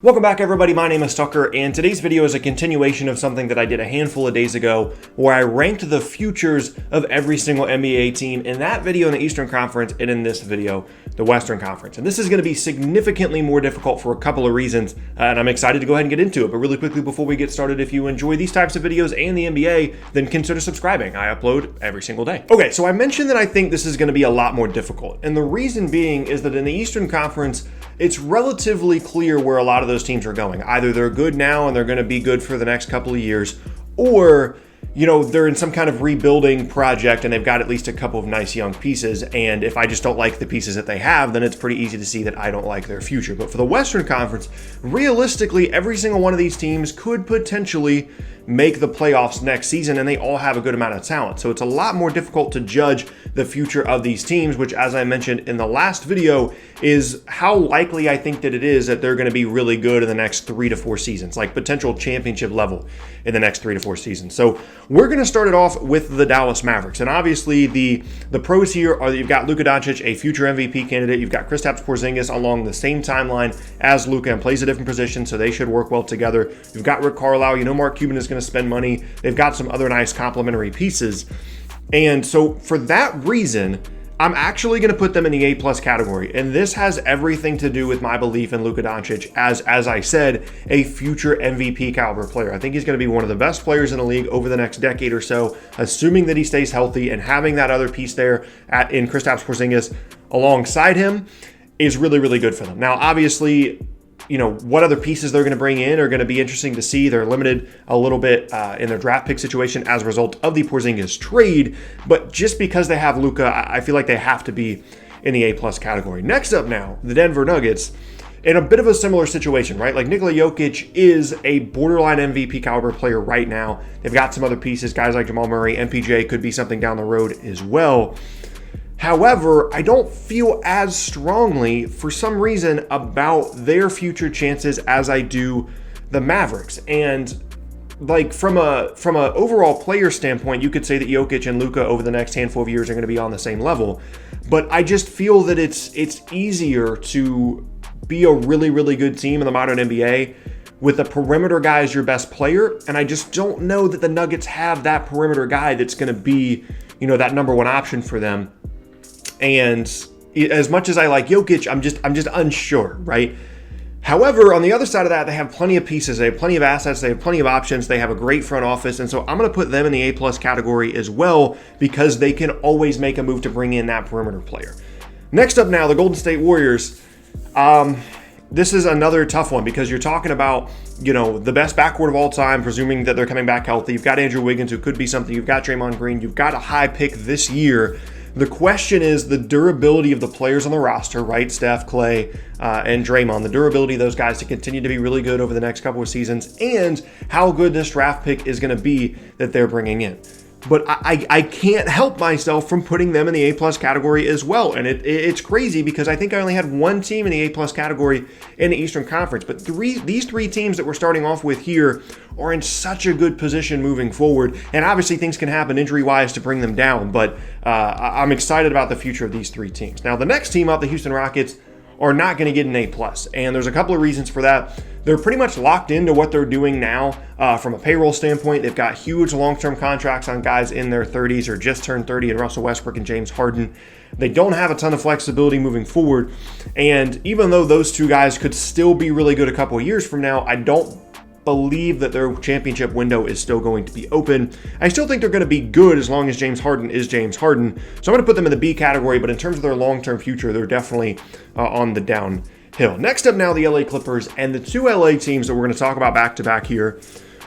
Welcome back, everybody. My name is Tucker, and today's video is a continuation of something that I did a handful of days ago where I ranked the futures of every single NBA team in that video in the Eastern Conference and in this video, the Western Conference. And this is going to be significantly more difficult for a couple of reasons, and I'm excited to go ahead and get into it. But really quickly before we get started, if you enjoy these types of videos and the NBA, then consider subscribing. I upload every single day. Okay, so I mentioned that I think this is going to be a lot more difficult. And the reason being is that in the Eastern Conference, it's relatively clear where a lot of those teams are going. Either they're good now and they're going to be good for the next couple of years, or they're in some kind of rebuilding project and they've got at least a couple of nice young pieces. And if I just don't like the pieces that they have, then it's pretty easy to see that I don't like their future. But for the Western Conference, realistically, every single one of these teams could potentially make the playoffs next season, and they all have a good amount of talent. So it's a lot more difficult to judge the future of these teams, which, as I mentioned in the last video, is how likely I think that it is that they're going to be really good in the next 3 to 4 seasons, like potential championship level in the next 3 to 4 seasons. So we're going to start it off with the Dallas Mavericks. And obviously the pros here are that you've got Luka Doncic, a future MVP candidate. You've got Kristaps Porzingis along the same timeline as Luka and plays a different position, so they should work well together. You've got Rick Carlisle. Mark Cuban is going to spend money. They've got some other nice complementary pieces. And so for that reason, I'm actually going to put them in the A+ category. And this has everything to do with my belief in Luka Doncic as I said, a future MVP caliber player. I think he's going to be one of the best players in the league over the next decade or so, assuming that he stays healthy, and having that other piece there in Kristaps Porzingis alongside him is really, really good for them. Now, obviously, what other pieces they're going to bring in are going to be interesting to see. They're limited a little bit in their draft pick situation as a result of the Porzingis trade, but just because they have Luka, I feel like they have to be in the A+ category. Next up now, the Denver Nuggets, in a bit of a similar situation, right? Like Nikola Jokic is a borderline MVP caliber player right now. They've got some other pieces, guys like Jamal Murray, MPJ could be something down the road as well. However, I don't feel as strongly, for some reason, about their future chances as I do the Mavericks. And like from a overall player standpoint, you could say that Jokic and Luka over the next handful of years are going to be on the same level. But I just feel that it's easier to be a really, really good team in the modern NBA with a perimeter guy as your best player. And I just don't know that the Nuggets have that perimeter guy that's going to be, that number one option for them. And as much as I like Jokic, I'm just unsure, right? However, on the other side of that, they have plenty of pieces. They have plenty of assets. They have plenty of options. They have a great front office. And so I'm going to put them in the A+ category as well, because they can always make a move to bring in that perimeter player. Next up now, the Golden State Warriors. This is another tough one because you're talking about, the best backcourt of all time, presuming that they're coming back healthy. You've got Andrew Wiggins, who could be something. You've got Draymond Green. You've got a high pick this year. The question is the durability of the players on the roster, right? Steph, Clay, and Draymond. The durability of those guys to continue to be really good over the next couple of seasons, and how good this draft pick is going to be that they're bringing in. But I can't help myself from putting them in the A+ category as well. And it's crazy because I think I only had one team in the A+ category in the Eastern Conference. But these three teams that we're starting off with here are in such a good position moving forward. And obviously things can happen injury-wise to bring them down. But I'm excited about the future of these three teams. Now, the next team up, the Houston Rockets, are not going to get an A+. And there's a couple of reasons for that. They're pretty much locked into what they're doing now from a payroll standpoint. They've got huge long-term contracts on guys in their 30s or just turned 30 in Russell Westbrook and James Harden. They don't have a ton of flexibility moving forward. And even though those two guys could still be really good a couple of years from now, I don't believe that their championship window is still going to be open. I still think they're going to be good as long as James Harden is James Harden. So I'm going to put them in the B category, but in terms of their long-term future, they're definitely on the downhill. Next up now, the LA Clippers, and the two LA teams that we're going to talk about back-to-back here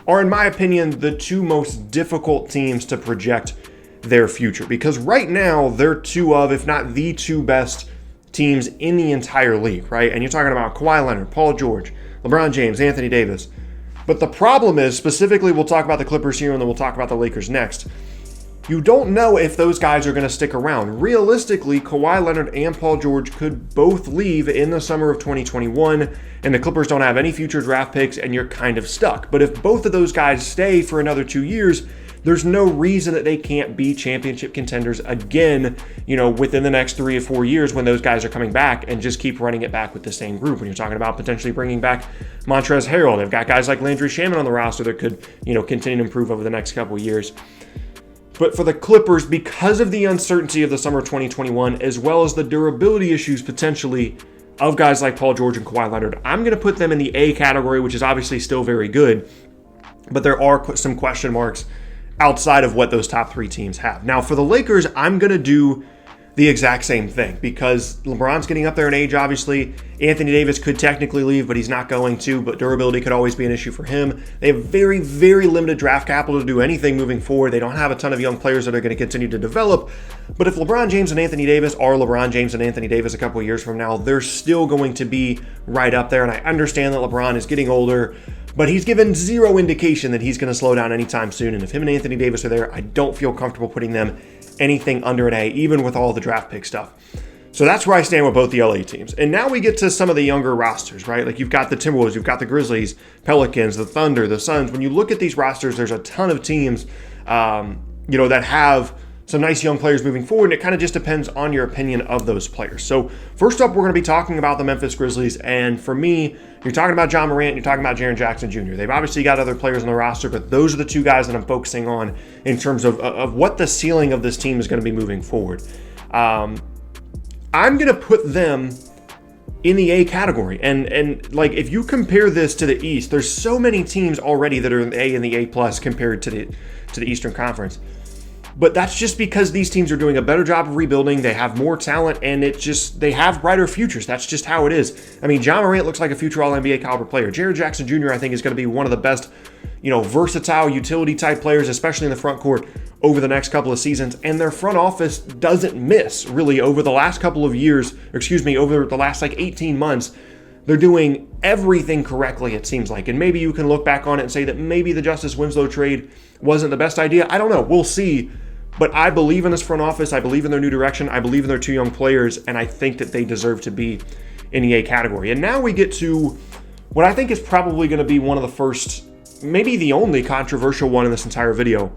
are, in my opinion, the two most difficult teams to project their future, because right now they're two of, if not the two best teams in the entire league, right? And you're talking about Kawhi Leonard, Paul George, LeBron James, Anthony Davis. But the problem is, specifically, we'll talk about the Clippers here and then we'll talk about the Lakers next. You don't know if those guys are going to stick around. Realistically, Kawhi Leonard and Paul George could both leave in the summer of 2021, and the Clippers don't have any future draft picks, and you're kind of stuck. But if both of those guys stay for another 2 years, there's no reason that they can't be championship contenders again, within the next 3 or 4 years when those guys are coming back, and just keep running it back with the same group. When you're talking about potentially bringing back Montrezl Harrell, they've got guys like Landry Shamet on the roster that could, continue to improve over the next couple of years. But for the Clippers, because of the uncertainty of the summer of 2021, as well as the durability issues potentially of guys like Paul George and Kawhi Leonard, I'm going to put them in the A category, which is obviously still very good. But there are some question marks outside of what those top 3 teams have. Now, for the Lakers, I'm going to do the exact same thing because LeBron's getting up there in age, obviously. Anthony Davis could technically leave, but he's not going to. But durability could always be an issue for him. They have very, very limited draft capital to do anything moving forward. They don't have a ton of young players that are going to continue to develop. But if LeBron James and Anthony Davis are LeBron James and Anthony Davis a couple of years from now, they're still going to be right up there. And I understand that LeBron is getting older, but he's given zero indication that he's going to slow down anytime soon. And if him and Anthony Davis are there, I don't feel comfortable putting them anything under an A, even with all the draft pick stuff. So that's where I stand with both the LA teams. And now we get to some of the younger rosters, right? Like you've got the Timberwolves, you've got the Grizzlies, Pelicans, the Thunder, the Suns. When you look at these rosters, there's a ton of teams, that have some nice young players moving forward, and it kind of just depends on your opinion of those players. So first up, we're going to be talking about the Memphis Grizzlies, and for me, you're talking about John Morant, you're talking about Jaren Jackson Jr. They've obviously got other players on the roster, but those are the 2 guys that I'm focusing on in terms of what the ceiling of this team is going to be moving forward. I'm going to put them in the A category, and like if you compare this to the East, there's so many teams already that are in the A and the A plus compared to the Eastern Conference. But that's just because these teams are doing a better job of rebuilding. They have more talent, and they have brighter futures. That's just how it is. I mean, John Morant looks like a future All-NBA caliber player. Jaren Jackson Jr., I think, is going to be one of the best, versatile utility-type players, especially in the front court, over the next couple of seasons. And their front office doesn't miss, really, over the last couple of years, over the last, 18 months. They're doing everything correctly, it seems like. And maybe you can look back on it and say that maybe the Justice Winslow trade wasn't the best idea. I don't know. We'll see. But I believe in this front office. I believe in their new direction. I believe in their 2 young players. And I think that they deserve to be in the A category. And now we get to what I think is probably going to be one of the first, maybe the only controversial one in this entire video.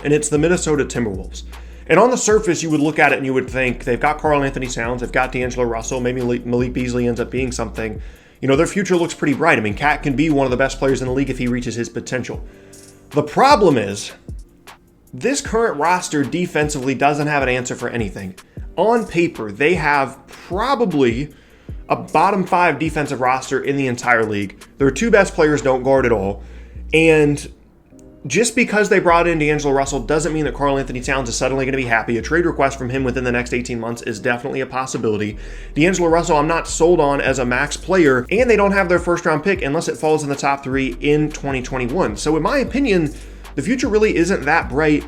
And it's the Minnesota Timberwolves. And on the surface, you would look at it and you would think they've got Karl-Anthony Towns, they've got D'Angelo Russell, maybe Malik Beasley ends up being something. Their future looks pretty bright. I mean, Cat can be one of the best players in the league if he reaches his potential. The problem is, this current roster defensively doesn't have an answer for anything. On paper, they have probably a bottom 5 defensive roster in the entire league. Their 2 best players don't guard at all. And just because they brought in D'Angelo Russell doesn't mean that Karl-Anthony Towns is suddenly going to be happy. A trade request from him within the next 18 months is definitely a possibility. D'Angelo Russell, I'm not sold on as a max player, and they don't have their first-round pick unless it falls in the top 3 in 2021. So in my opinion, the future really isn't that bright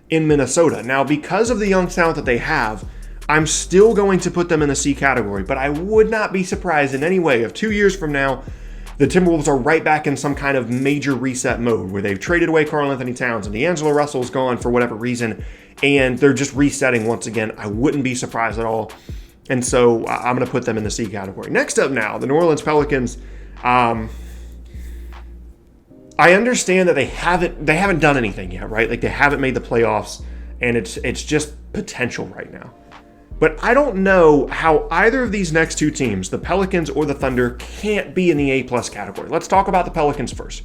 in Minnesota. Now, because of the young talent that they have, I'm still going to put them in the C category, but I would not be surprised in any way if 2 years from now, the Timberwolves are right back in some kind of major reset mode where they've traded away Karl-Anthony Towns and D'Angelo Russell's gone for whatever reason, and they're just resetting once again. I wouldn't be surprised at all. And so I'm going to put them in the C category. Next up now, the New Orleans Pelicans. I understand that they haven't done anything yet, right? Like they haven't made the playoffs, and it's just potential right now. But I don't know how either of these next 2 teams, the Pelicans or the Thunder, can't be in the A+ category. Let's talk about the Pelicans first.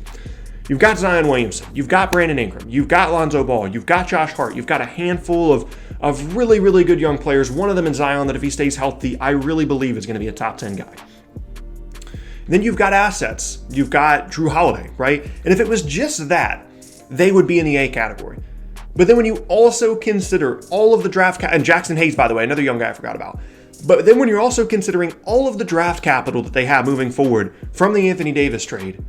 You've got Zion Williamson, you've got Brandon Ingram, you've got Lonzo Ball, you've got Josh Hart, you've got a handful of really, really good young players, one of them in Zion that if he stays healthy, I really believe is going to be a top 10 guy. Then you've got assets. You've got Drew Holiday, right? And if it was just that, they would be in the A category. But then when you also consider all of the draft and Jackson Hayes, by the way, another young guy I forgot about. But then when you're also considering all of the draft capital that they have moving forward from the Anthony Davis trade,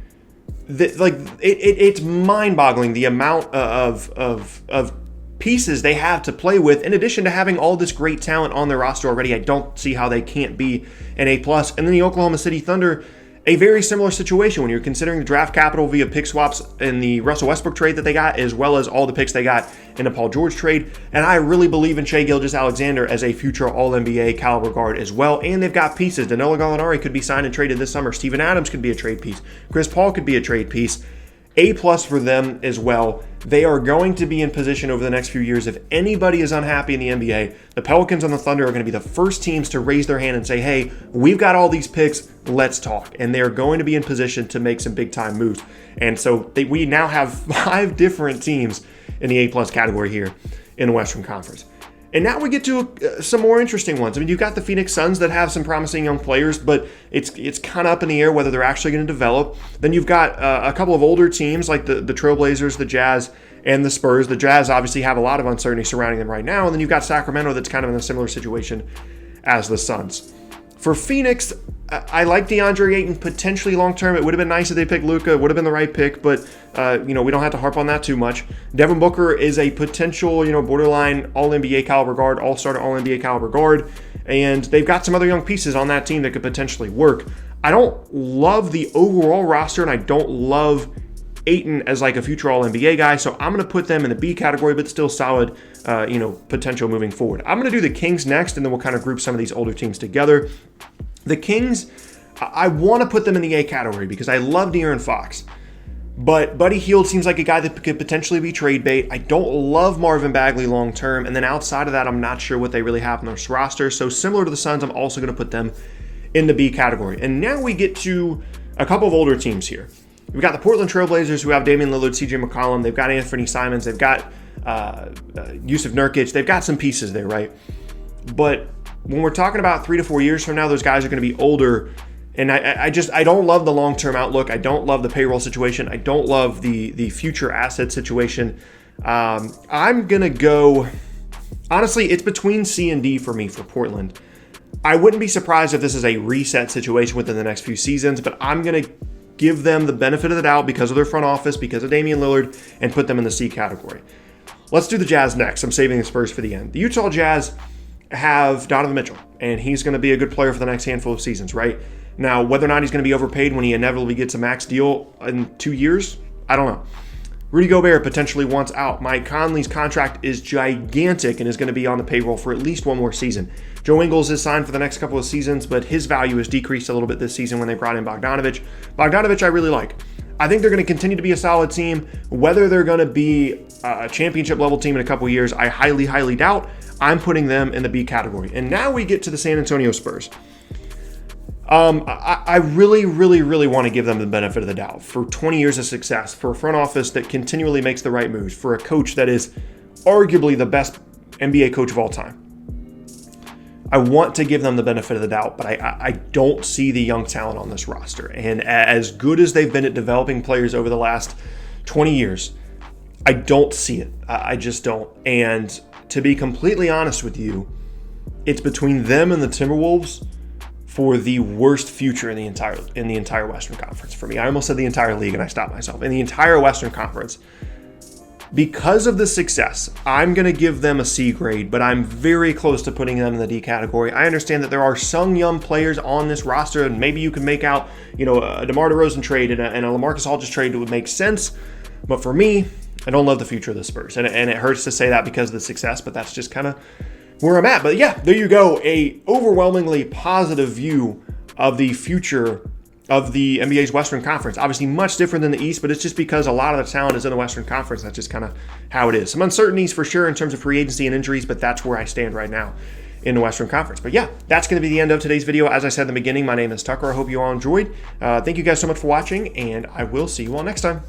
it's mind-boggling the amount of pieces they have to play with. In addition to having all this great talent on their roster already, I don't see how they can't be an A+. And then the Oklahoma City Thunder, a very similar situation when you're considering the draft capital via pick swaps in the Russell Westbrook trade that they got, as well as all the picks they got in the Paul George trade. And I really believe in Shai Gilgeous-Alexander as a future All-NBA caliber guard as well. And they've got pieces. Danilo Gallinari could be signed and traded this summer. Steven Adams could be a trade piece. Chris Paul could be a trade piece. A+ for them as well. They are going to be in position over the next few years. If anybody is unhappy in the NBA, the Pelicans and the Thunder are going to be the first teams to raise their hand and say, hey, we've got all these picks, let's talk. And they're going to be in position to make some big time moves. And so we now have 5 different teams in the A+ category here in the Western Conference. And now we get to some more interesting ones. I mean, you've got the Phoenix Suns that have some promising young players, but it's kind of up in the air whether they're actually going to develop. Then you've got a couple of older teams like the Trailblazers, the Jazz, and the Spurs. The Jazz obviously have a lot of uncertainty surrounding them right now. And then you've got Sacramento that's kind of in a similar situation as the Suns. For Phoenix, I like DeAndre Ayton potentially long-term. It would have been nice if they picked Luka. It would have been the right pick, but we don't have to harp on that too much. Devin Booker is a potential, borderline all-NBA caliber guard, all-star all-NBA caliber guard, and they've got some other young pieces on that team that could potentially work. I don't love the overall roster, and I don't love Ayton as like a future all-NBA guy, so I'm going to put them in the B category, but still solid, potential moving forward. I'm going to do the Kings next, and then we'll kind of group some of these older teams together. The Kings, I want to put them in the A category because I love De'Aaron Fox. But Buddy Hield seems like a guy that could potentially be trade bait. I don't love Marvin Bagley long term. And then outside of that, I'm not sure what they really have on their roster. So similar to the Suns, I'm also going to put them in the B category. And now we get to a couple of older teams here. We've got the Portland Trailblazers who have Damian Lillard, CJ McCollum. They've got Anthony Simons. They've got Yusuf Nurkic. They've got some pieces there, right? But when we're talking about 3 to 4 years from now, those guys are going to be older. And I don't love the long-term outlook. I don't love the payroll situation. I don't love the future asset situation. I'm going to go, honestly, it's between C and D for me for Portland. I wouldn't be surprised if this is a reset situation within the next few seasons, but I'm going to give them the benefit of the doubt because of their front office, because of Damian Lillard, and put them in the C category. Let's do the Jazz next. I'm saving the Spurs for the end. The Utah Jazz have Donovan Mitchell, and he's going to be a good player for the next handful of seasons, right? Now, whether or not he's going to be overpaid when he inevitably gets a max deal in 2 years, I don't know. Rudy Gobert potentially wants out. Mike Conley's contract is gigantic and is going to be on the payroll for at least one more season. Joe Ingles is signed for the next couple of seasons, but his value has decreased a little bit this season when they brought in Bogdanovic. Bogdanovic I really like. I think they're going to continue to be a solid team. Whether they're going to be a championship level team in a couple of years, I highly, highly doubt. I'm putting them in the B category. And now we get to the San Antonio Spurs. I really, really, really want to give them the benefit of the doubt for 20 years of success, for a front office that continually makes the right moves, for a coach that is arguably the best NBA coach of all time. I want to give them the benefit of the doubt, but I don't see the young talent on this roster. And as good as they've been at developing players over the last 20 years, I don't see it. I just don't. And to be completely honest with you, it's between them and the Timberwolves for the worst future in the entire Western Conference for me. I almost said the entire league and I stopped myself. In the entire Western Conference. Because of the success, I'm going to give them a C grade, but I'm very close to putting them in the D category. I understand that there are some young players on this roster, and maybe you can make out, a DeMar DeRozan trade and a LaMarcus Aldridge trade that would make sense. But for me, I don't love the future of the Spurs. And it hurts to say that because of the success, but that's just kind of where I'm at. But yeah, there you go. A overwhelmingly positive view of the future of the NBA's Western Conference. Obviously much different than the East, but it's just because a lot of the talent is in the Western Conference. That's just kind of how it is. Some uncertainties for sure in terms of free agency and injuries, but that's where I stand right now in the Western Conference. But yeah, that's going to be the end of today's video. As I said in the beginning, my name is Tucker. I hope you all enjoyed. Thank you guys so much for watching, and I will see you all next time.